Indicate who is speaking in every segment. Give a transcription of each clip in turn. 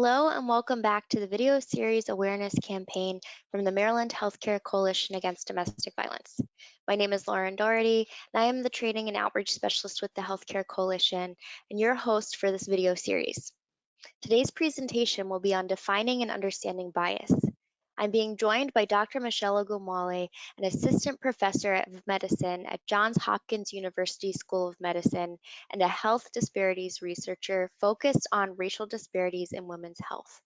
Speaker 1: Hello and welcome back to the video series awareness campaign from the Maryland Healthcare Coalition Against Domestic Violence. My name is Lauren Doherty, and I am the Training and Outreach Specialist with the Healthcare Coalition and your host for this video series. Today's presentation will be on defining and understanding bias. I'm being joined by Dr. Michelle Ogumwale, an assistant professor of medicine at Johns Hopkins University School of Medicine and a health disparities researcher focused on racial disparities in women's health.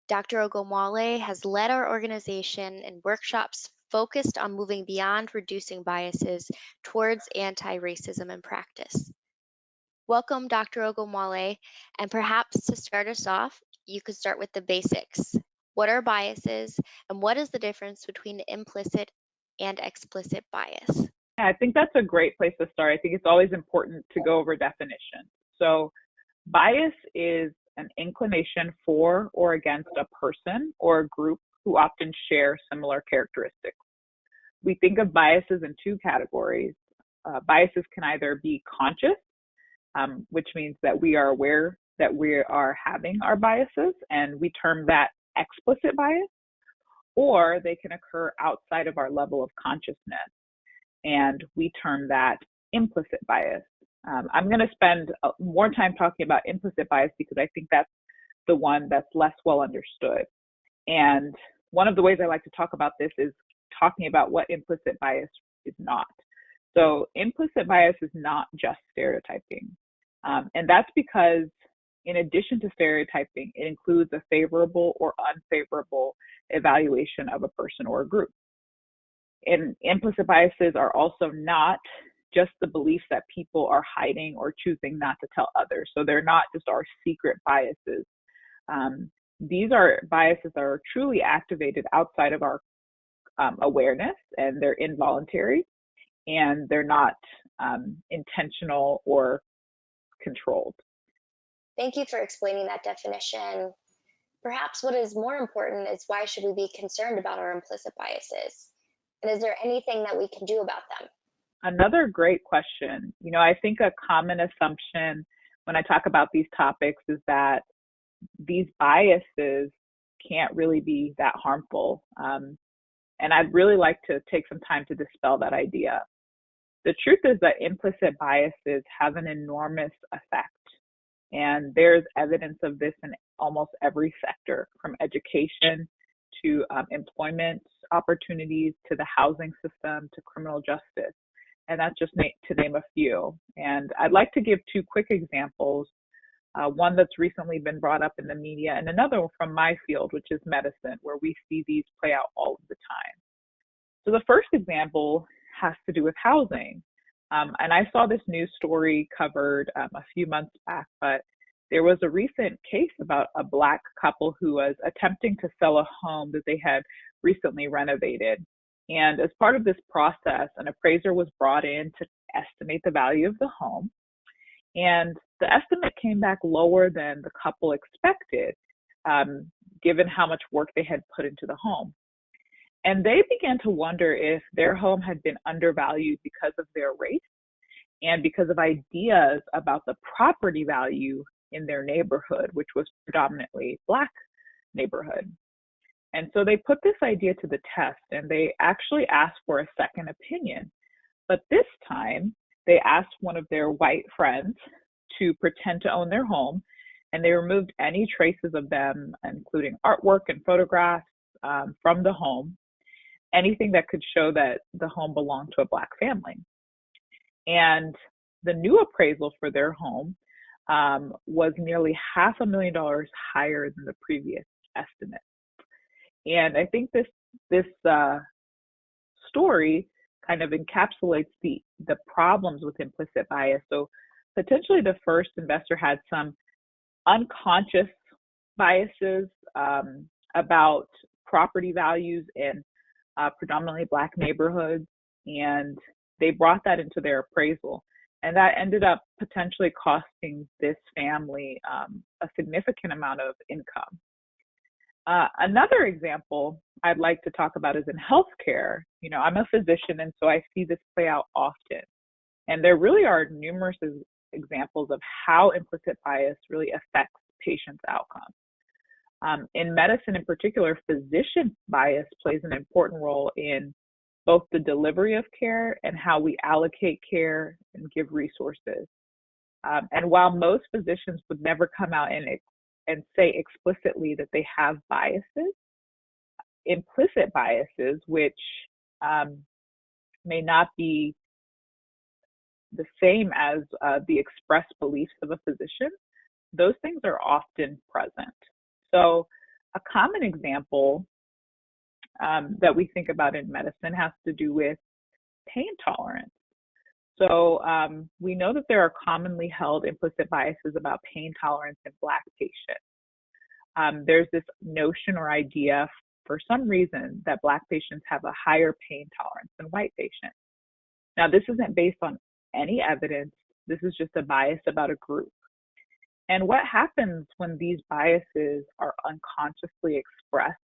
Speaker 1: Dr. Ogumwale has led our organization in workshops focused on moving beyond reducing biases towards anti-racism in practice. Welcome, Dr. Ogumwale, and perhaps to start us off, you could start with the basics. What are biases, and what is the difference between implicit and explicit bias?
Speaker 2: I think that's a great place to start. I think it's always important to go over definitions. So bias is an inclination for or against a person or a group who often share similar characteristics. We think of biases in two categories. Biases can either be conscious, which means that we are aware that we are having our biases, and we term that explicit bias, or they can occur outside of our level of consciousness, and we term that implicit bias. I'm going to spend more time talking about implicit bias because I think that's the one that's less well understood. And one of the ways I like to talk about this is talking about what implicit bias is not. So implicit bias is not just stereotyping. And that's because in addition to stereotyping, it includes a favorable or unfavorable evaluation of a person or a group. And implicit biases are also not just the beliefs that people are hiding or choosing not to tell others. So they're not just our secret biases. These are biases that are truly activated outside of our awareness, and they're involuntary, and they're not intentional or controlled.
Speaker 1: Thank you for explaining that definition. Perhaps what is more important is why should we be concerned about our implicit biases? And is there anything that we can do about them?
Speaker 2: Another great question. I think a common assumption when I talk about these topics is that these biases can't really be that harmful. And I'd really like to take some time to dispel that idea. The truth is that implicit biases have an enormous effect. And there's evidence of this in almost every sector, from education to employment opportunities, to the housing system, to criminal justice. And that's just to name a few. And I'd like to give two quick examples, one that's recently been brought up in the media, and another one from my field, which is medicine, where we see these play out all of the time. So the first example has to do with housing. And I saw this news story covered a few months back, but there was a recent case about a Black couple who was attempting to sell a home that they had recently renovated. And as part of this process, an appraiser was brought in to estimate the value of the home. And the estimate came back lower than the couple expected, given how much work they had put into the home. And they began to wonder if their home had been undervalued because of their race and because of ideas about the property value in their neighborhood, which was predominantly Black neighborhood. And so they put this idea to the test, and they actually asked for a second opinion. But this time, they asked one of their white friends to pretend to own their home, and they removed any traces of them, including artwork and photographs from the home, anything that could show that the home belonged to a Black family. And the new appraisal for their home was nearly $500,000 higher than the previous estimate. And I think this story kind of encapsulates the problems with implicit bias. So potentially the first investor had some unconscious biases about property values in predominantly Black neighborhoods, and they brought that into their appraisal. And that ended up potentially costing this family a significant amount of income. Another example I'd like to talk about is in healthcare. I'm a physician, and so I see this play out often. And there really are numerous examples of how implicit bias really affects patients' outcomes. In medicine in particular, physician bias plays an important role in both the delivery of care and how we allocate care and give resources. And while most physicians would never come out and say explicitly that they have biases, implicit biases, which um, may not be the same as the expressed beliefs of a physician, those things are often present. So, a common example that we think about in medicine has to do with pain tolerance. So, we know that there are commonly held implicit biases about pain tolerance in Black patients. There's this notion or idea for some reason that Black patients have a higher pain tolerance than white patients. Now, this isn't based on any evidence. This is just a bias about a group. And what happens when these biases are unconsciously expressed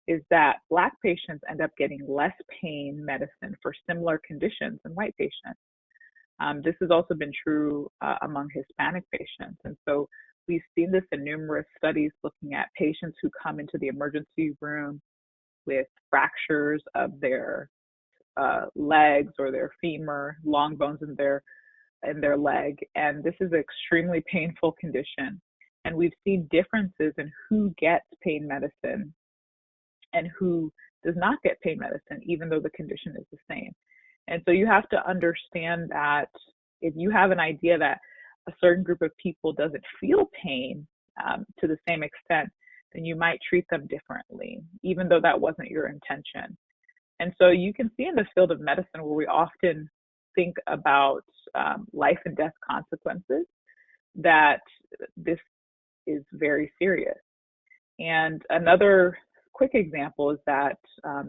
Speaker 2: is that Black patients end up getting less pain medicine for similar conditions than white patients. This has also been true among Hispanic patients. And so we've seen this in numerous studies looking at patients who come into the emergency room with fractures of their legs or their femur, long bones in their leg. And this is an extremely painful condition. And we've seen differences in who gets pain medicine and who does not get pain medicine, even though the condition is the same. And so you have to understand that if you have an idea that a certain group of people doesn't feel pain to the same extent, then you might treat them differently, even though that wasn't your intention. And so you can see in the field of medicine where we often think about life and death consequences, that this is very serious. And another quick example is that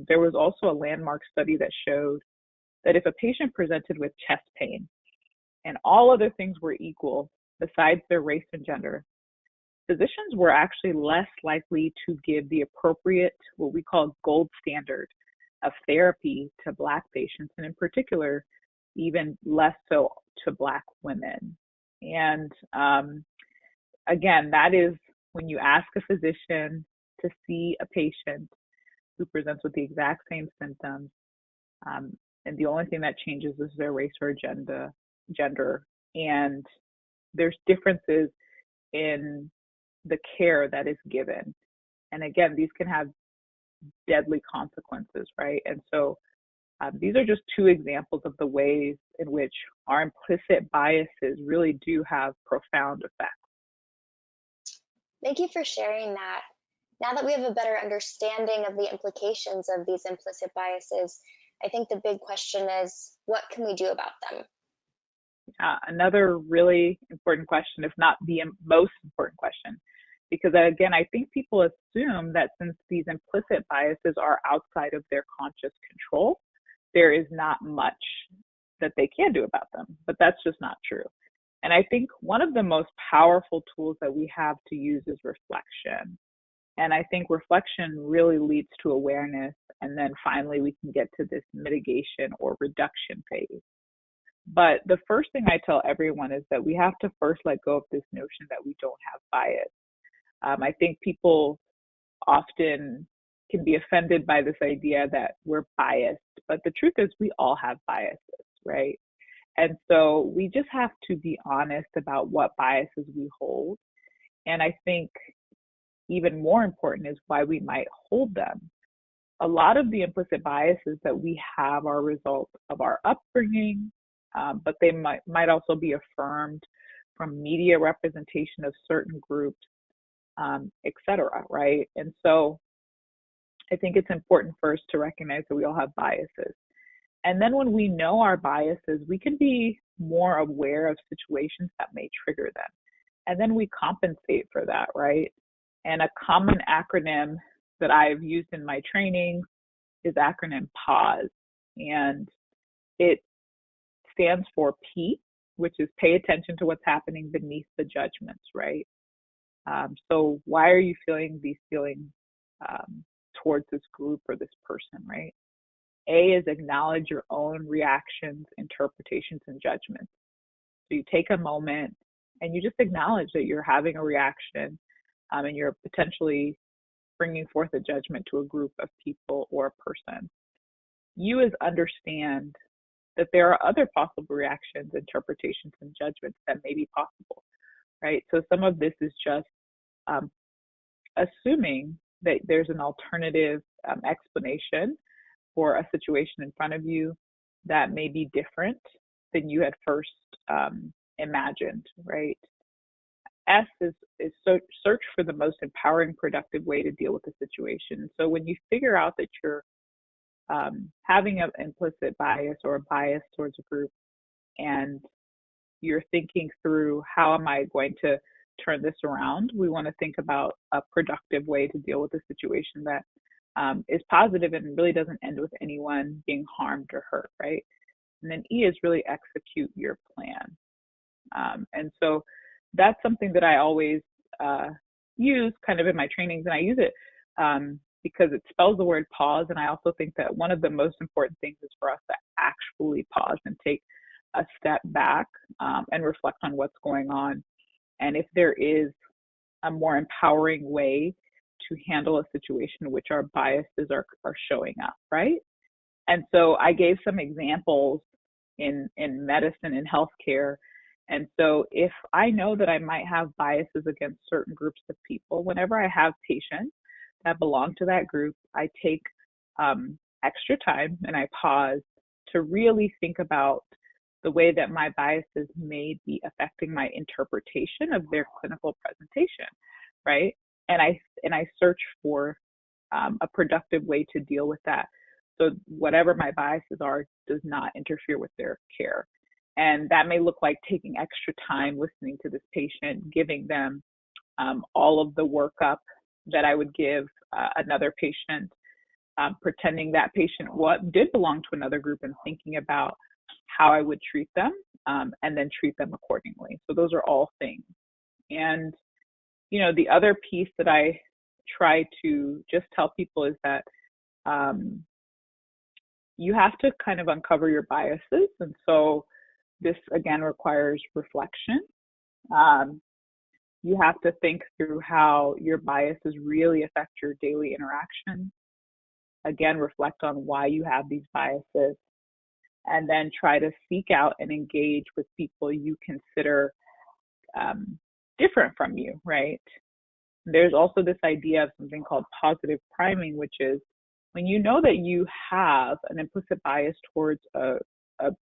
Speaker 2: there was also a landmark study that showed that if a patient presented with chest pain and all other things were equal besides their race and gender, physicians were actually less likely to give the appropriate, what we call gold standard of therapy to Black patients, and in particular, even less so to Black women. And again, that is when you ask a physician to see a patient who presents with the exact same symptoms, and the only thing that changes is their race or gender, and there's differences in the care that is given. And again, these can have deadly consequences, right? And so these are just two examples of the ways in which our implicit biases really do have profound effects.
Speaker 1: Thank you for sharing that. Now that we have a better understanding of the implications of these implicit biases, I think the big question is, what can we do about them?
Speaker 2: Another really important question, if not the most important question, because again, I think people assume that since these implicit biases are outside of their conscious control, there is not much that they can do about them, but that's just not true. And I think one of the most powerful tools that we have to use is reflection. And I think reflection really leads to awareness, and then finally we can get to this mitigation or reduction phase. But the first thing I tell everyone is that we have to first let go of this notion that we don't have bias. I think people often can be offended by this idea that we're biased, but the truth is we all have biases, right? And so we just have to be honest about what biases we hold. And I think even more important is why we might hold them. A lot of the implicit biases that we have are a result of our upbringing, but they might also be affirmed from media representation of certain groups, et cetera, right? And so I think it's important first to recognize that we all have biases. And then when we know our biases, we can be more aware of situations that may trigger them. And then we compensate for that, right? And a common acronym that I've used in my training is acronym Pause. And it stands for P, which is pay attention to what's happening beneath the judgments, right? So why are you feeling these feelings towards this group or this person, right? A is acknowledge your own reactions, interpretations, and judgments. So you take a moment and you just acknowledge that you're having a reaction. and you're potentially bringing forth a judgment to a group of people or a person. You as understand that there are other possible reactions, interpretations, and judgments that may be possible, right? So some of this is just um, assuming that there's an alternative explanation for a situation in front of you that may be different than you had first imagined, right? S is search for the most empowering, productive way to deal with the situation. So when you figure out that you're having an implicit bias or a bias towards a group, and you're thinking through how am I going to turn this around, we want to think about a productive way to deal with a situation that is positive and really doesn't end with anyone being harmed or hurt, right? And then E is really execute your plan. And so that's something that I always use kind of in my trainings, and I use it because it spells the word pause. And I also think that one of the most important things is for us to actually pause and take a step back and reflect on what's going on. And if there is a more empowering way to handle a situation in which our biases are showing up, right? And so I gave some examples in medicine and healthcare. And so if I know that I might have biases against certain groups of people, whenever I have patients that belong to that group, I take extra time and I pause to really think about the way that my biases may be affecting my interpretation of their clinical presentation, right? And I search for a productive way to deal with that. So whatever my biases are does not interfere with their care. And that may look like taking extra time listening to this patient, giving them all of the workup that I would give another patient, pretending that patient did belong to another group and thinking about how I would treat them and then treat them accordingly. So those are all things. And, you know, the other piece that I try to just tell people is that you have to kind of uncover your biases. And so this, again, requires reflection. You have to think through how your biases really affect your daily interactions. Again, reflect on why you have these biases, and then try to seek out and engage with people you consider different from you, right? There's also this idea of something called positive priming, which is when you know that you have an implicit bias towards a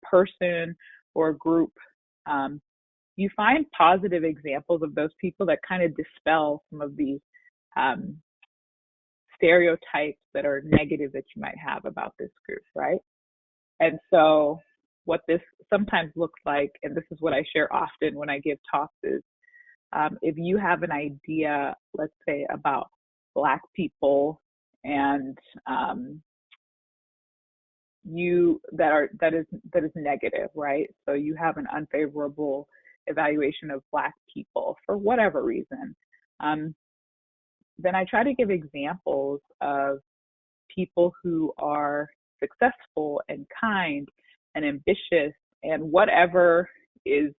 Speaker 2: person or a group, you find positive examples of those people that kind of dispel some of these stereotypes that are negative that you might have about this group, right? And so what this sometimes looks like, and this is what I share often when I give talks, is if you have an idea, let's say, about Black people and that is negative, right? So you have an unfavorable evaluation of Black people for whatever reason. Then I try to give examples of people who are successful and kind and ambitious and whatever is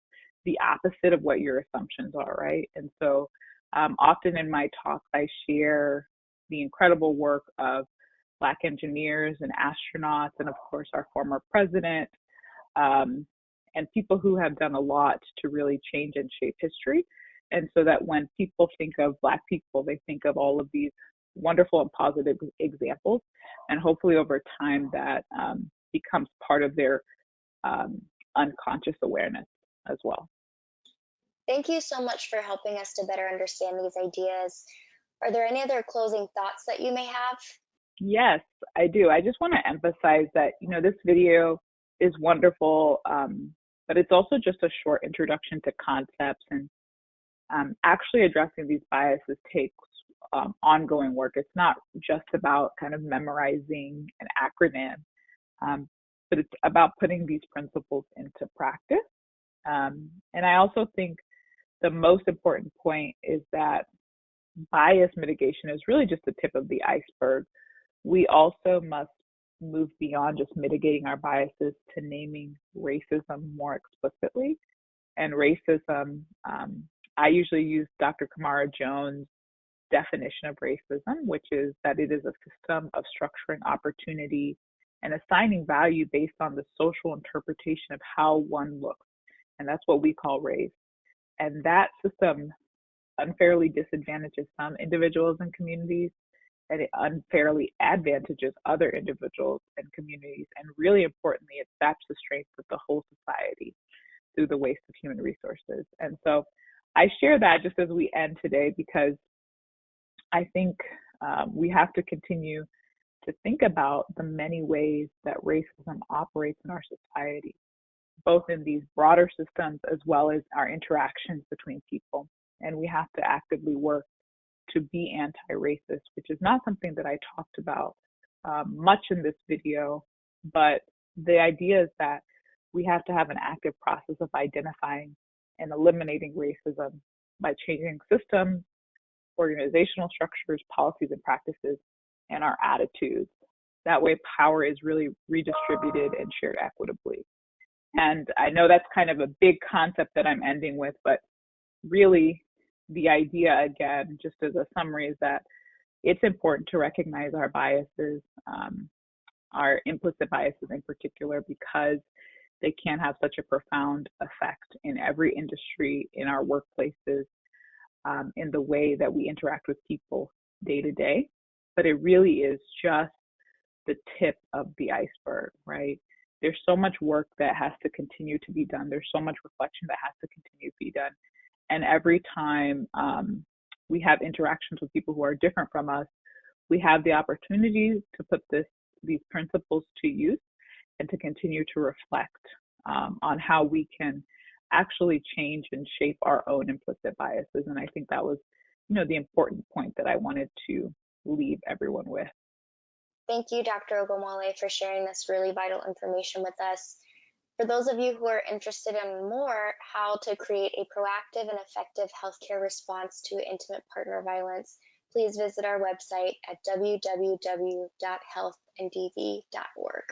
Speaker 2: the opposite of what your assumptions are, right? And so often in my talks, I share the incredible work of Black engineers and astronauts, and of course, our former president, and people who have done a lot to really change and shape history. And so that when people think of Black people, they think of all of these wonderful and positive examples. And hopefully over time that becomes part of their unconscious awareness as well.
Speaker 1: Thank you so much for helping us to better understand these ideas. Are there any other closing thoughts that you may have?
Speaker 2: Yes, I do. I just want to emphasize that, you know, this video is wonderful, but it's also just a short introduction to concepts, and actually addressing these biases takes ongoing work. It's not just about kind of memorizing an acronym, but it's about putting these principles into practice. And I also think the most important point is that bias mitigation is really just the tip of the iceberg. We also must move beyond just mitigating our biases to naming racism more explicitly. And racism, I usually use Dr. Kamara Jones' definition of racism, which is that it is a system of structuring opportunity and assigning value based on the social interpretation of how one looks. And that's what we call race. And that system unfairly disadvantages some individuals and communities, and it unfairly advantages other individuals and communities. And really importantly, it saps the strength of the whole society through the waste of human resources. And so I share that just as we end today, because I think we have to continue to think about the many ways that racism operates in our society, both in these broader systems as well as our interactions between people. And we have to actively work to be anti-racist, which is not something that I talked about much in this video, but the idea is that we have to have an active process of identifying and eliminating racism by changing systems, organizational structures, policies, and practices, and our attitudes. That way, power is really redistributed and shared equitably. And I know that's kind of a big concept that I'm ending with, but really, the idea, again, just as a summary, is that it's important to recognize our biases, our implicit biases in particular, because they can have such a profound effect in every industry, in our workplaces, in the way that we interact with people day to day. But it really is just the tip of the iceberg, right? There's so much work that has to continue to be done. There's so much reflection that has to continue to be done. And every time we have interactions with people who are different from us, we have the opportunity to put these principles to use and to continue to reflect on how we can actually change and shape our own implicit biases. And I think that was, the important point that I wanted to leave everyone with.
Speaker 1: Thank you, Dr. Ogumale, for sharing this really vital information with us. For those of you who are interested in more how to create a proactive and effective healthcare response to intimate partner violence, please visit our website at www.healthandv.org.